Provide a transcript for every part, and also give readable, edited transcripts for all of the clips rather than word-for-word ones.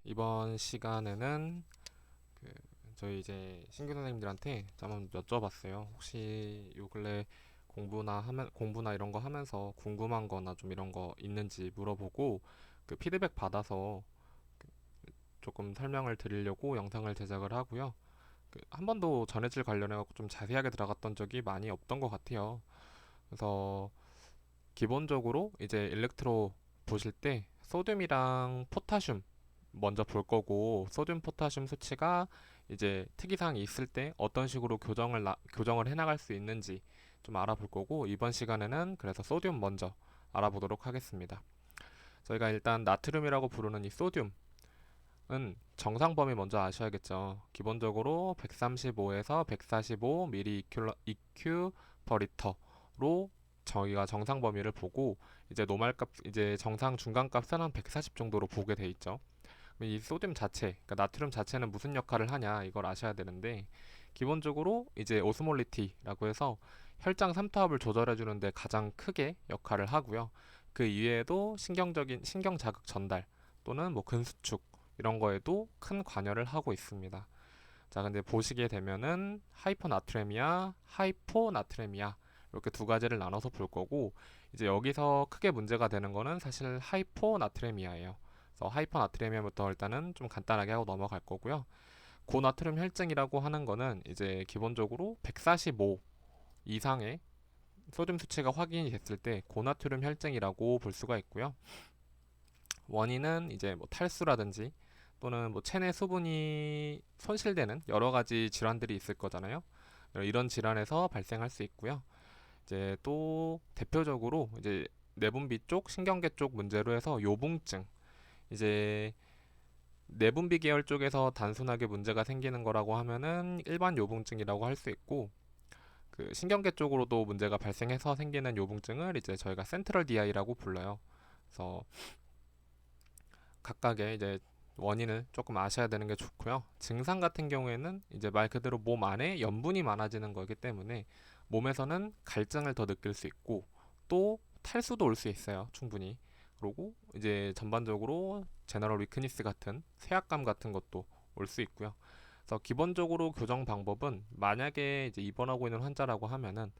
이번 시간에는 그 저희 이제 신규 선생님들한테 한번 여쭤봤어요. 혹시 요 근래 공부나 이런 거 하면서 궁금한 거나 좀 이런 거 있는지 물어보고 그 피드백 받아서 조금 설명을 드리려고 영상을 제작을 하고요. 한 번도 전해질 관련해 갖고 좀 자세하게 들어갔던 적이 많이 없던 것 같아요. 그래서 기본적으로 이제 일렉트로 보실 때 소듐이랑 포타슘 먼저 볼 거고, 소듐 포타슘 수치가 이제 특이사항이 있을 때 어떤 식으로 교정을 해나갈 수 있는지 좀 알아볼 거고, 이번 시간에는 그래서 소듐 먼저 알아보도록 하겠습니다. 저희가 일단 나트륨이라고 부르는 이 소듐은 정상 범위 먼저 아셔야겠죠. 기본적으로 135에서 145 EQ per 리터로 저희가 정상 범위를 보고, 이제 노말값, 이제 정상 중간값은 한 140 정도로 보게 돼 있죠. 이 소듐 자체, 그러니까 나트륨 자체는 무슨 역할을 하냐 이걸 아셔야 되는데, 기본적으로 이제 오스몰리티라고 해서 혈장 삼투압을 조절해 주는데 가장 크게 역할을 하고요. 그 이외에도 신경 자극 전달 또는 뭐 근수축 이런 거에도 큰 관여를 하고 있습니다. 자, 근데 보시게 되면은 하이퍼나트레미아, 하이포나트레미아 이렇게 두 가지를 나눠서 볼 거고, 이제 여기서 크게 문제가 되는 거는 사실 하이포나트레미아예요. 그래서 하이퍼나트레미아부터 일단은 좀 간단하게 하고 넘어갈 거고요. 고나트륨 혈증이라고 하는 거는 이제 기본적으로 145 이상의 소듐 수치가 확인이 됐을 때 고나트륨 혈증이라고 볼 수가 있고요. 원인은 이제 뭐 탈수라든지 또는 뭐 체내 수분이 손실되는 여러 가지 질환들이 있을 거잖아요. 이런 질환에서 발생할 수 있고요. 이제 또 대표적으로 이제 내분비 쪽, 신경계 쪽 문제로 해서 요붕증, 이제 내분비 계열 쪽에서 단순하게 문제가 생기는 거라고 하면은 일반 요붕증이라고 할 수 있고, 그 신경계 쪽으로도 문제가 발생해서 생기는 요붕증을 이제 저희가 센트럴 DI라고 불러요. 그래서 각각의 이제 원인을 조금 아셔야 되는 게 좋고요. 증상 같은 경우에는 이제 말 그대로 몸 안에 염분이 많아지는 거기 때문에 몸에서는 갈증을 더 느낄 수 있고, 또 탈수도 올 수 있어요. 충분히. 그리고 이제 전반적으로 제너럴 위크니스 같은 쇠약감 같은 것도 올 수 있고요. 그래서 기본적으로 교정 방법은, 만약에 이제 입원하고 있는 환자라고 하면은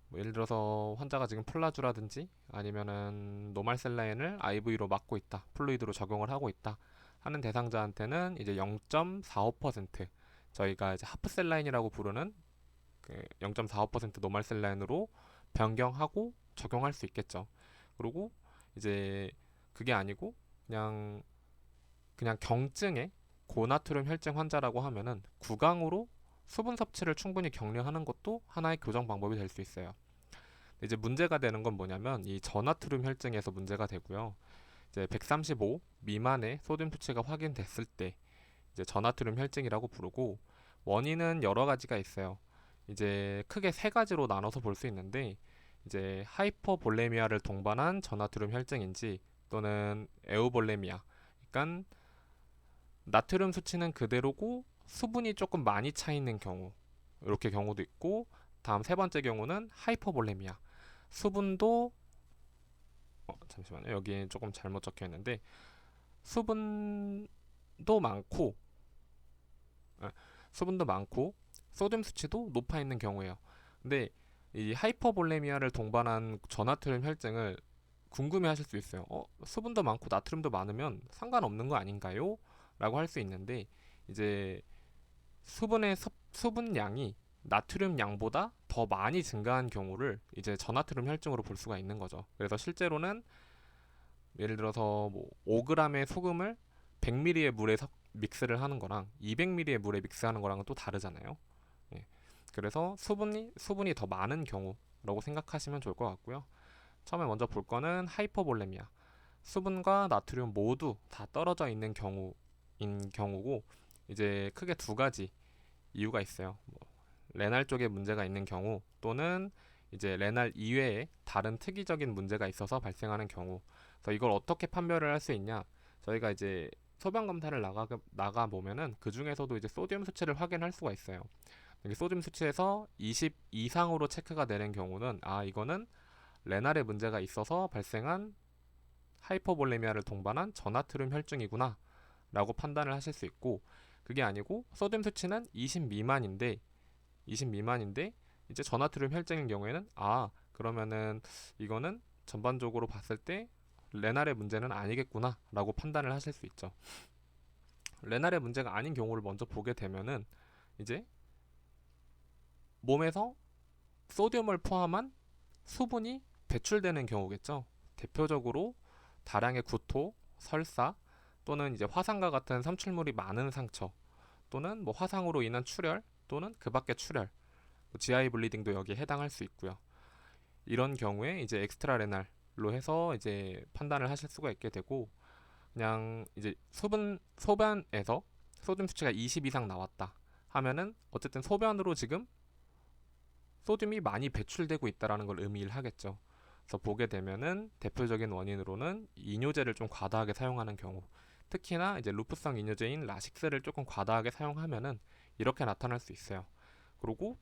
뭐 예를 들어서 환자가 지금 폴라주라든지 아니면은 노말셀라인을 IV로 맞고 있다, 플루이드로 적용을 하고 있다 하는 대상자한테는 이제 0.45% 저희가 이제 하프셀라인이라고 부르는 그 0.45% 노말셀라인으로 변경하고 적용할 수 있겠죠. 그리고 이제 그게 아니고 그냥 경증의 고나트륨 혈증 환자라고 하면은 구강으로 수분 섭취를 충분히 격려하는 것도 하나의 교정 방법이 될 수 있어요. 이제 문제가 되는 건 뭐냐면 이 저나트륨 혈증에서 문제가 되고요. 이제 135 미만의 소듐 수치가 확인됐을 때 이제 저나트륨 혈증이라고 부르고, 원인은 여러 가지가 있어요. 이제 크게 세 가지로 나눠서 볼 수 있는데, 이제 하이퍼볼레미아를 동반한 저나트륨 혈증인지 또는 에우볼레미아, 그러니까 나트륨 수치는 그대로고 수분이 조금 많이 차 있는 경우, 이렇게 경우도 있고, 다음 세 번째 경우는 하이퍼볼레미아, 수분도 잠시만요. 여기 조금 잘못 적혀 있는데 수분도 많고, 아, 수분도 많고 소듐 수치도 높아 있는 경우예요. 근데 이 하이퍼볼레미아를 동반한 저나트륨 혈증을 궁금해하실 수 있어요. 수분도 많고 나트륨도 많으면 상관없는 거 아닌가요? 라고 할 수 있는데, 이제 수분 양이 나트륨 양보다 더 많이 증가한 경우를 이제 저나트륨 혈증으로 볼 수가 있는 거죠. 그래서 실제로는 예를 들어서 뭐 5g의 소금을 100ml의 물에 믹스를 하는 거랑 200ml의 물에 믹스하는 거랑은 또 다르잖아요. 예. 그래서 수분이 더 많은 경우라고 생각하시면 좋을 것 같고요. 처음에 먼저 볼 거는 하이퍼볼레미아. 수분과 나트륨 모두 다 떨어져 있는 경우고, 이제 크게 두 가지 이유가 있어요. 뭐 레날 쪽에 문제가 있는 경우, 또는 이제 레날 이외에 다른 특이적인 문제가 있어서 발생하는 경우. 그래서 이걸 어떻게 판별을 할 수 있냐? 저희가 이제 소변 검사를 나가 보면은 그 중에서도 이제 소듐 수치를 확인할 수가 있어요. 여기 소듐 수치에서 20 이상으로 체크가 되는 경우는, 아, 이거는 레날에 문제가 있어서 발생한 하이퍼볼레미아를 동반한 저나트륨 혈증이구나 라고 판단을 하실 수 있고, 그게 아니고 소듐 수치는 20 미만인데 이제 전하트륨 혈증인 경우에는 그러면은 이거는 전반적으로 봤을 때 레날의 문제는 아니겠구나 라고 판단을 하실 수 있죠. 레날의 문제가 아닌 경우를 먼저 보게 되면은 이제 몸에서 소듐을 포함한 수분이 배출되는 경우겠죠. 대표적으로 다량의 구토, 설사, 또는 이제 화상과 같은 삼출물이 많은 상처, 또는 뭐 화상으로 인한 출혈, 또는 그 밖의 출혈, GI 블리딩도 여기에 해당할 수 있고요. 이런 경우에 이제 엑스트라 레날로 해서 이제 판단을 하실 수가 있게 되고, 그냥 이제 소변에서 소듐 수치가 20 이상 나왔다 하면은 어쨌든 소변으로 지금 소듐이 많이 배출되고 있다라는 걸 의미를 하겠죠. 그래서 보게 되면은 대표적인 원인으로는 이뇨제를 좀 과다하게 사용하는 경우, 특히나 이제 루프성 이뇨제인 라식스를 조금 과다하게 사용하면은 이렇게 나타날 수 있어요. 그리고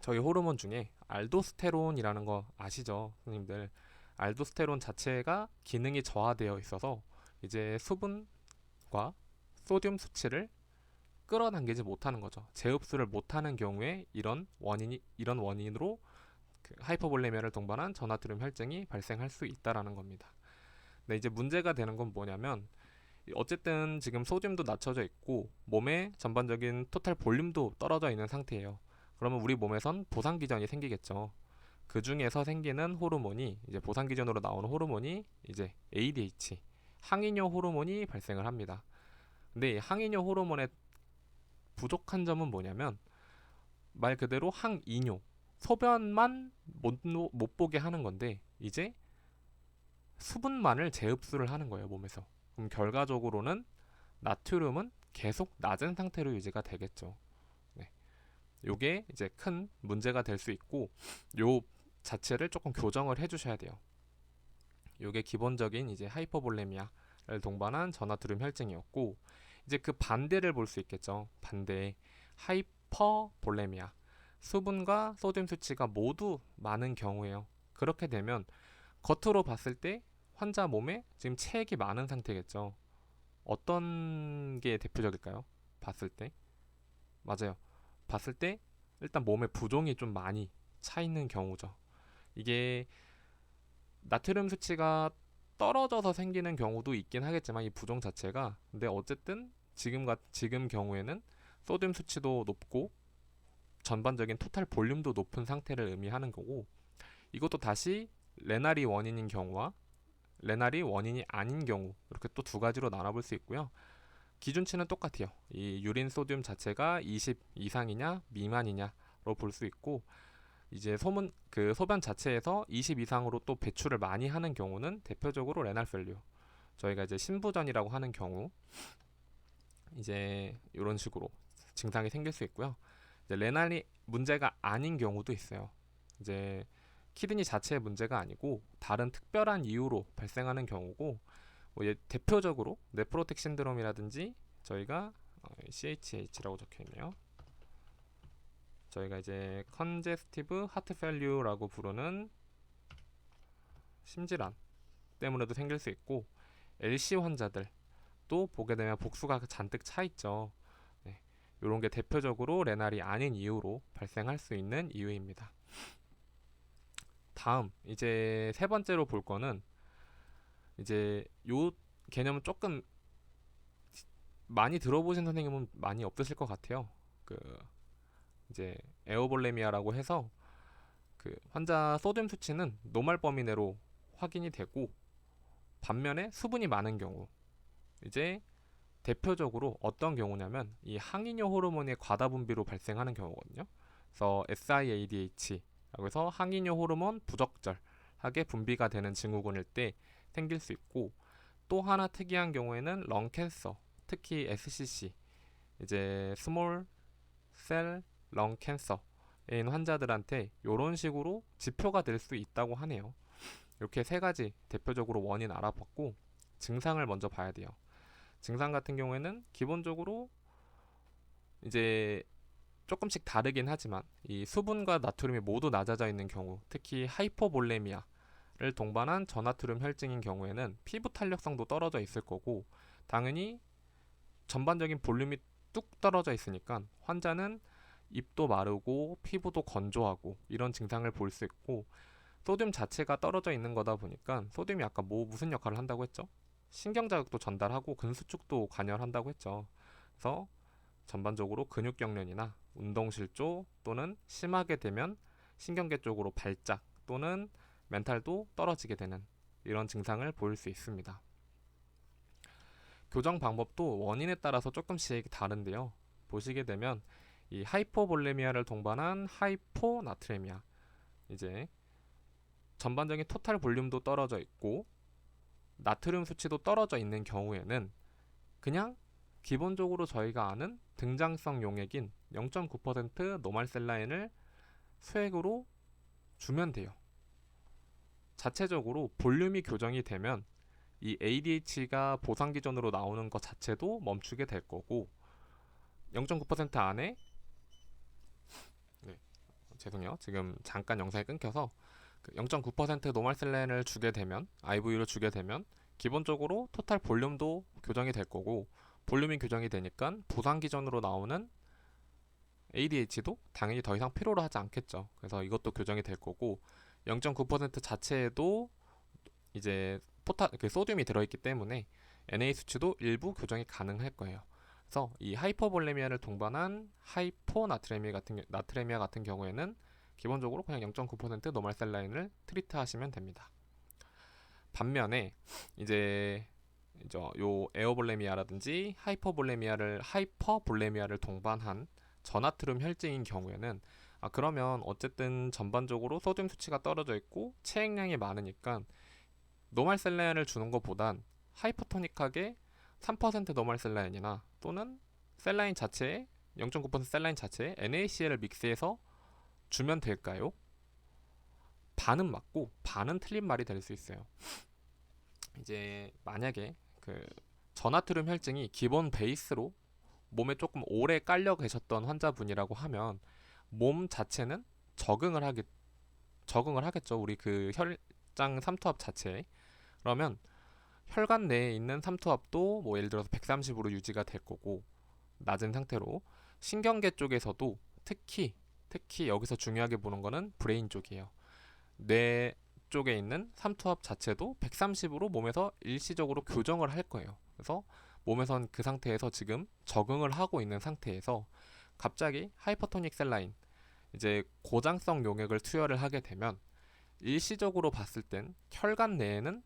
저희 호르몬 중에 알도스테론이라는 거 아시죠, 선생님들? 알도스테론 자체가 기능이 저하되어 있어서 이제 수분과 소듐 수치를 끌어당기지 못하는 거죠. 재흡수를 못하는 경우에 이런 원인으로 그 하이퍼볼레미아를 동반한 전하트륨 혈증이 발생할 수 있다라는 겁니다. 근데 이제 문제가 되는 건 뭐냐면, 어쨌든 지금 소듐도 낮춰져 있고 몸의 전반적인 토탈 볼륨도 떨어져 있는 상태예요. 그러면 우리 몸에선 보상 기전이 생기겠죠. 그 중에서 생기는 호르몬이, 이제 보상 기전으로 나오는 호르몬이 이제 ADH, 항이뇨 호르몬이 발생을 합니다. 근데 이 항이뇨 호르몬의 부족한 점은 뭐냐면, 말 그대로 항이뇨, 소변만 못 보게 하는 건데 이제 수분만을 재흡수를 하는 거예요, 몸에서. 그럼 결과적으로는 나트륨은 계속 낮은 상태로 유지가 되겠죠. 네. 요게 이제 큰 문제가 될 수 있고, 요 자체를 조금 교정을 해주셔야 돼요. 요게 기본적인 이제 하이퍼볼레미아를 동반한 전하트륨 혈증이었고, 이제 그 반대를 볼 수 있겠죠. 반대, 하이퍼볼레미아, 수분과 소듐 수치가 모두 많은 경우예요. 그렇게 되면 겉으로 봤을 때 환자 몸에 지금 체액이 많은 상태겠죠. 어떤 게 대표적일까요? 봤을 때? 맞아요. 봤을 때 일단 몸에 부종이 좀 많이 차 있는 경우죠. 이게 나트륨 수치가 떨어져서 생기는 경우도 있긴 하겠지만 이 부종 자체가, 근데 어쨌든 지금 경우에는 소듐 수치도 높고 전반적인 토탈 볼륨도 높은 상태를 의미하는 거고, 이것도 다시 레날이 원인인 경우와 레날이 원인이 아닌 경우, 이렇게 또 두 가지로 나눠볼 수 있고요. 기준치는 똑같아요. 이 유린 소듐 자체가 20 이상이냐 미만이냐로 볼 수 있고, 이제 소변 자체에서 20 이상으로 또 배출을 많이 하는 경우는 대표적으로 레날 펠리오, 저희가 이제 신부전이라고 하는 경우, 이제 이런 식으로 증상이 생길 수 있고요. 이제 레날이 문제가 아닌 경우도 있어요. 이제 키드니 자체의 문제가 아니고 다른 특별한 이유로 발생하는 경우고, 대표적으로 네프로틱 신드롬이라든지, 저희가 CHH라고 적혀 있네요. 저희가 이제 컨제스티브 하트 펠리오라고 부르는 심질환 때문에도 생길 수 있고, LC 환자들도 보게 되면 복수가 잔뜩 차 있죠. 네, 이런 게 대표적으로 레날이 아닌 이유로 발생할 수 있는 이유입니다. 다음 이제 세 번째로 볼 거는, 이제 요 개념은 조금 많이 들어보신 선생님은 많이 없으실 것 같아요. 그 이제 에어볼레미아라고 해서 그 환자 소듐 수치는 노말 범위 내로 확인이 되고, 반면에 수분이 많은 경우, 이제 대표적으로 어떤 경우냐면 이 항이뇨 호르몬의 과다 분비로 발생하는 경우거든요. 그래서 SIADH라고 해서 항이뇨 호르몬 부적절하게 분비가 되는 증후군일 때 생길 수 있고, 또 하나 특이한 경우에는 렁 캔서, 특히 SCC, 이제 스몰 셀 렁 캔서인 환자들한테 이런 식으로 지표가 될 수 있다고 하네요. 이렇게 세 가지 대표적으로 원인 알아봤고, 증상을 먼저 봐야 돼요. 증상 같은 경우에는 기본적으로 이제 조금씩 다르긴 하지만 이 수분과 나트륨이 모두 낮아져 있는 경우, 특히 하이퍼볼레미아를 동반한 전하트륨 혈증인 경우에는 피부 탄력성도 떨어져 있을 거고, 당연히 전반적인 볼륨이 뚝 떨어져 있으니까 환자는 입도 마르고 피부도 건조하고 이런 증상을 볼 수 있고, 소듐 자체가 떨어져 있는 거다 보니까 소듐이 아까 뭐 무슨 역할을 한다고 했죠? 신경 자극도 전달하고 근수축도 관여한다고 했죠. 그래서 전반적으로 근육경련이나 운동실조 또는 심하게 되면 신경계 쪽으로 발작 또는 멘탈도 떨어지게 되는 이런 증상을 보일 수 있습니다. 교정 방법도 원인에 따라서 조금씩 다른데요. 보시게 되면 이 하이포볼레미아를 동반한 하이포나트레미아, 이제 전반적인 토탈 볼륨도 떨어져 있고 나트륨 수치도 떨어져 있는 경우에는 그냥 기본적으로 저희가 아는 등장성 용액인 0.9% 노말셀라인을 수액으로 주면 돼요. 자체적으로 볼륨이 교정이 되면 이 ADH가 보상 기준으로 나오는 것 자체도 멈추게 될 거고, 0.9% 안에 죄송해요. 지금 잠깐 영상이 끊겨서 0.9% 노말셀렌을 주게 되면, IV로 주게 되면 기본적으로 토탈 볼륨도 교정이 될 거고, 볼륨이 교정이 되니까 보상 기준으로 나오는 ADH도 당연히 더 이상 필요로 하지 않겠죠. 그래서 이것도 교정이 될 거고, 0.9% 자체에도 이제 소듐이 들어있기 때문에 NA 수치도 일부 교정이 가능할 거예요. 그래서 이 하이퍼볼레미아를 동반한 나트레미아 같은 경우에는 기본적으로 그냥 0.9% 노멀셀라인을 트리트하시면 됩니다. 반면에 이제 요 에어볼레미아라든지 하이퍼볼레미아를 동반한 저나트륨 혈증인 경우에는 그러면 어쨌든 전반적으로 소듐 수치가 떨어져 있고 체액량이 많으니까 노멀셀라인을 주는 것보단 하이퍼토닉하게 3% 노멀셀라인이나 또는 셀라인 자체에 0.9% 셀라인 자체에 NaCl을 믹스해서 주면 될까요? 반은 맞고 반은 틀린 말이 될 수 있어요. 이제 만약에 그 저나트륨 혈증이 기본 베이스로 몸에 조금 오래 깔려 계셨던 환자분이라고 하면 몸 자체는 적응을 하겠죠. 우리 그 혈장 삼투압 자체에. 그러면 혈관 내에 있는 삼투압도 뭐 예를 들어서 130으로 유지가 될 거고, 낮은 상태로 신경계 쪽에서도 특히 여기서 중요하게 보는 거는 브레인 쪽이에요. 뇌 쪽에 있는 삼투압 자체도 130으로 몸에서 일시적으로 교정을 할 거예요. 그래서 몸에선 그 상태에서 지금 적응을 하고 있는 상태에서 갑자기 하이퍼토닉 셀라인, 이제 고장성 용액을 투여를 하게 되면 일시적으로 봤을 땐 혈관 내에는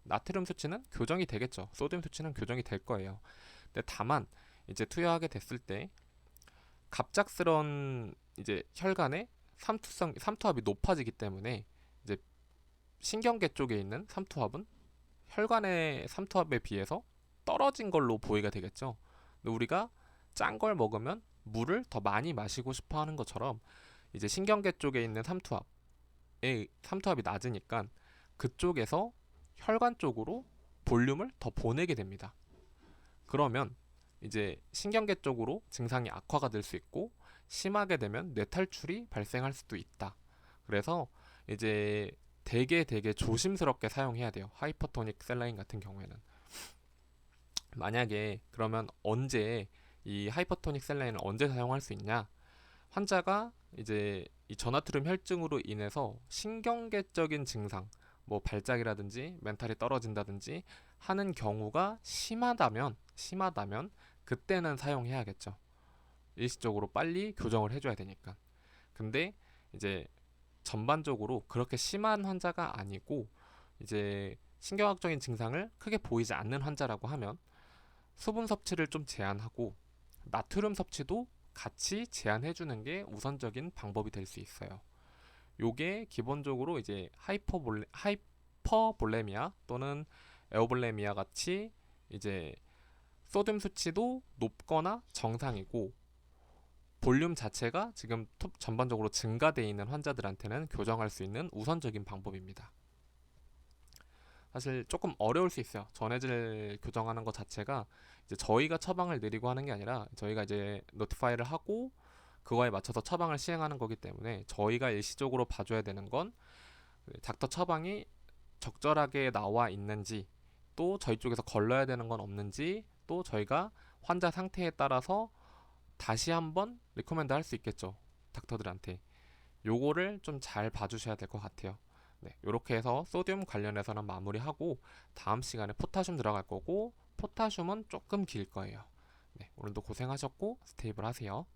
나트륨 수치는 교정이 되겠죠. 소듐 수치는 교정이 될 거예요. 근데 다만 이제 투여하게 됐을 때 갑작스런 이제 혈관의 삼투압이 높아지기 때문에 이제 신경계 쪽에 있는 삼투압은 혈관의 삼투압에 비해서 떨어진 걸로 보이게 되겠죠. 근데 우리가 짠 걸 먹으면 물을 더 많이 마시고 싶어 하는 것처럼 이제 신경계 쪽에 있는 삼투압이 낮으니까 그쪽에서 혈관 쪽으로 볼륨을 더 보내게 됩니다. 그러면 이제 신경계 쪽으로 증상이 악화가 될 수 있고 심하게 되면 뇌탈출이 발생할 수도 있다. 그래서 이제 되게 조심스럽게 사용해야 돼요. 하이퍼토닉 셀라인 같은 경우에는. 만약에 그러면 언제 이 하이퍼토닉 셀라인을 언제 사용할 수 있냐? 환자가 이제 이 저나트륨 혈증으로 인해서 신경계적인 증상, 뭐 발작이라든지 멘탈이 떨어진다든지 하는 경우가 심하다면 그때는 사용해야겠죠. 일시적으로 빨리 교정을 해줘야 되니까. 근데 이제 전반적으로 그렇게 심한 환자가 아니고 이제 신경학적인 증상을 크게 보이지 않는 환자라고 하면 수분 섭취를 좀 제한하고 나트륨 섭취도 같이 제한해주는 게 우선적인 방법이 될 수 있어요. 요게 기본적으로 이제 하이퍼볼레미아 또는 에어볼레미아 같이 이제 소듐 수치도 높거나 정상이고 볼륨 자체가 지금 전반적으로 증가되어 있는 환자들한테는 교정할 수 있는 우선적인 방법입니다. 사실 조금 어려울 수 있어요. 전해질 교정하는 것 자체가 이제 저희가 처방을 내리고 하는 게 아니라 저희가 이제 노티파이를 하고 그거에 맞춰서 처방을 시행하는 거기 때문에 저희가 일시적으로 봐줘야 되는 건 닥터 처방이 적절하게 나와 있는지, 또 저희 쪽에서 걸러야 되는 건 없는지, 또 저희가 환자 상태에 따라서 다시 한번 리코멘드 할 수 있겠죠, 닥터들한테. 요거를 좀 잘 봐주셔야 될 것 같아요. 네, 요렇게 해서 소듐 관련해서는 마무리하고 다음 시간에 포타슘 들어갈 거고, 포타슘은 조금 길 거예요. 네, 오늘도 고생하셨고 스테이블 하세요.